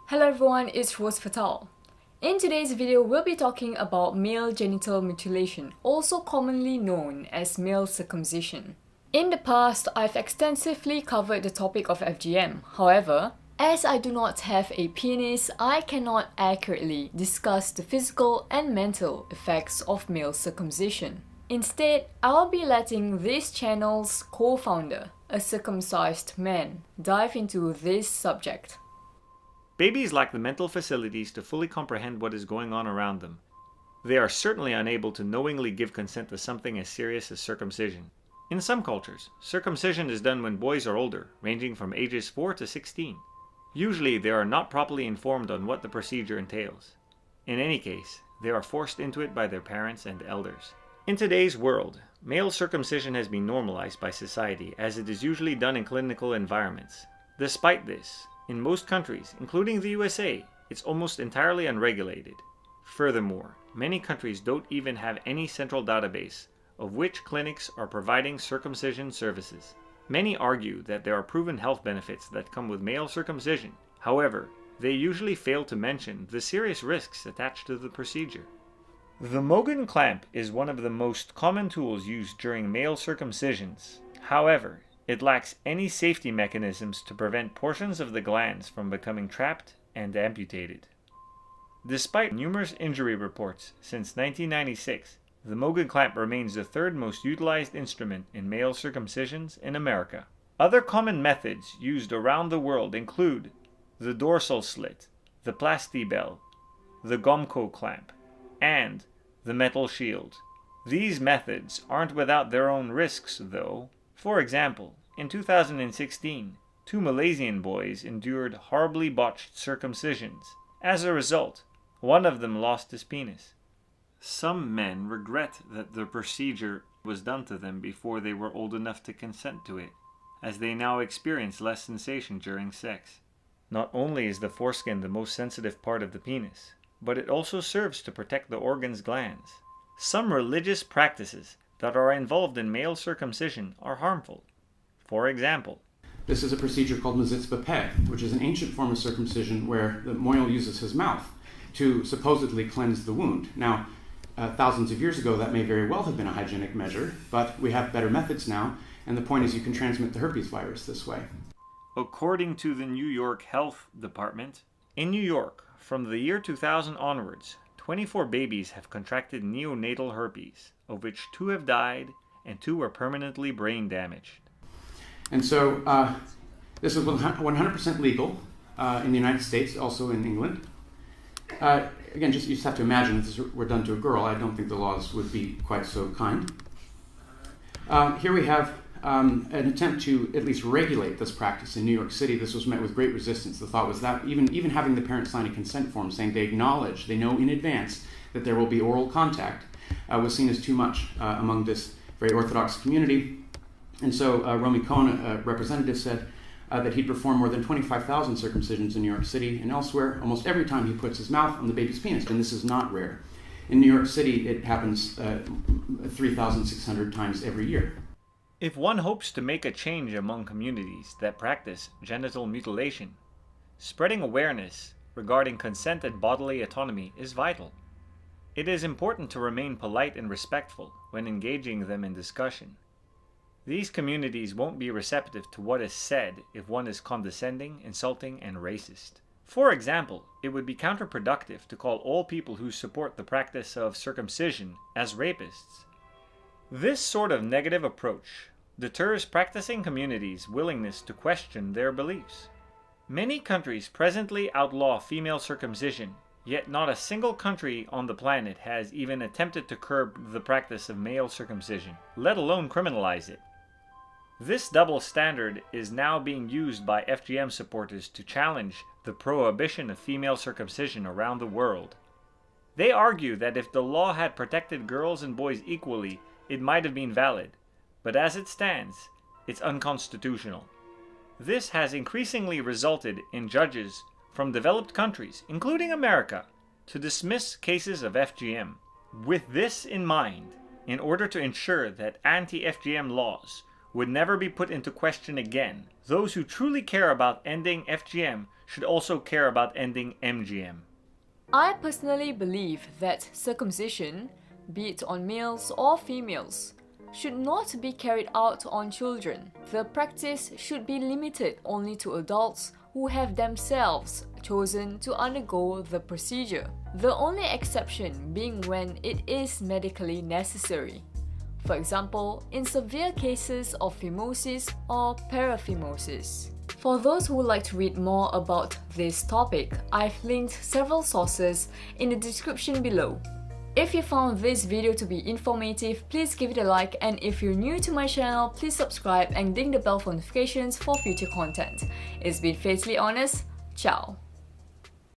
Hello everyone, it's Rose Fatal. In today's video, we'll be talking about male genital mutilation, also commonly known as male circumcision. In the past, I've extensively covered the topic of FGM. However, as I do not have a penis, I cannot accurately discuss the physical and mental effects of male circumcision. Instead, I'll be letting this channel's co-founder, a circumcised man, dive into this subject. Babies lack the mental facilities to fully comprehend what is going on around them. They are certainly unable to knowingly give consent to something as serious as circumcision. In some cultures, circumcision is done when boys are older, ranging from ages 4 to 16. Usually, they are not properly informed on what the procedure entails. In any case, they are forced into it by their parents and elders. In today's world, male circumcision has been normalized by society as it is usually done in clinical environments. Despite this, in most countries, including the USA, it's almost entirely unregulated. Furthermore, many countries don't even have any central database of which clinics are providing circumcision services. Many argue that there are proven health benefits that come with male circumcision. However, they usually fail to mention the serious risks attached to the procedure. The Mogen clamp is one of the most common tools used during male circumcisions. However, it lacks any safety mechanisms to prevent portions of the glands from becoming trapped and amputated. Despite numerous injury reports since 1996, the Mogen clamp remains the third most utilized instrument in male circumcisions in America. Other common methods used around the world include the dorsal slit, the plastibell, the Gomco clamp, and the metal shield. These methods aren't without their own risks, though. For example, in 2016, 2 Malaysian boys endured horribly botched circumcisions. As a result, one of them lost his penis. Some men regret that the procedure was done to them before they were old enough to consent to it, as they now experience less sensation during sex. Not only is the foreskin the most sensitive part of the penis, but it also serves to protect the organ's glands. Some religious practices that are involved in male circumcision are harmful. For example, this is a procedure called bapet, which is an ancient form of circumcision where the moil uses his mouth to supposedly cleanse the wound. Now, thousands of years ago, that may very well have been a hygienic measure, but we have better methods now, and the point is you can transmit the herpes virus this way. According to the New York Health Department, in New York, from the year 2000 onwards, 24 babies have contracted neonatal herpes, of which 2 have died and 2 were permanently brain damaged. And so this is 100% legal in the United States, also in England. Again, you just have to imagine if this were done to a girl, I don't think the laws would be quite so kind. Here we have an attempt to at least regulate this practice in New York City. This was met with great resistance. The thought was that even having the parents sign a consent form saying they acknowledge, they know in advance that there will be oral contact was seen as too much among this very orthodox community. And so Romy Cohen, a representative, said that he'd performed more than 25,000 circumcisions in New York City and elsewhere, almost every time he puts his mouth on the baby's penis, and this is not rare. In New York City, it happens 3,600 times every year. If one hopes to make a change among communities that practice genital mutilation, spreading awareness regarding consent and bodily autonomy is vital. It is important to remain polite and respectful when engaging them in discussion. These communities won't be receptive to what is said if one is condescending, insulting, and racist. For example, it would be counterproductive to call all people who support the practice of circumcision as rapists. This sort of negative approach deters practicing communities' willingness to question their beliefs. Many countries presently outlaw female circumcision, yet not a single country on the planet has even attempted to curb the practice of male circumcision, let alone criminalize it. This double standard is now being used by FGM supporters to challenge the prohibition of female circumcision around the world. They argue that if the law had protected girls and boys equally, it might have been valid, but as it stands, it's unconstitutional. This has increasingly resulted in judges from developed countries, including America, to dismiss cases of FGM. With this in mind, in order to ensure that anti-FGM laws would never be put into question again, those who truly care about ending FGM should also care about ending MGM. I personally believe that circumcision, be it on males or females, should not be carried out on children. The practice should be limited only to adults who have themselves chosen to undergo the procedure, the only exception being when it is medically necessary. For example, in severe cases of phimosis or paraphimosis. For those who would like to read more about this topic, I've linked several sources in the description below. If you found this video to be informative, please give it a like, and if you're new to my channel, please subscribe and ding the bell for notifications for future content. It's been Fatally Honest. Ciao!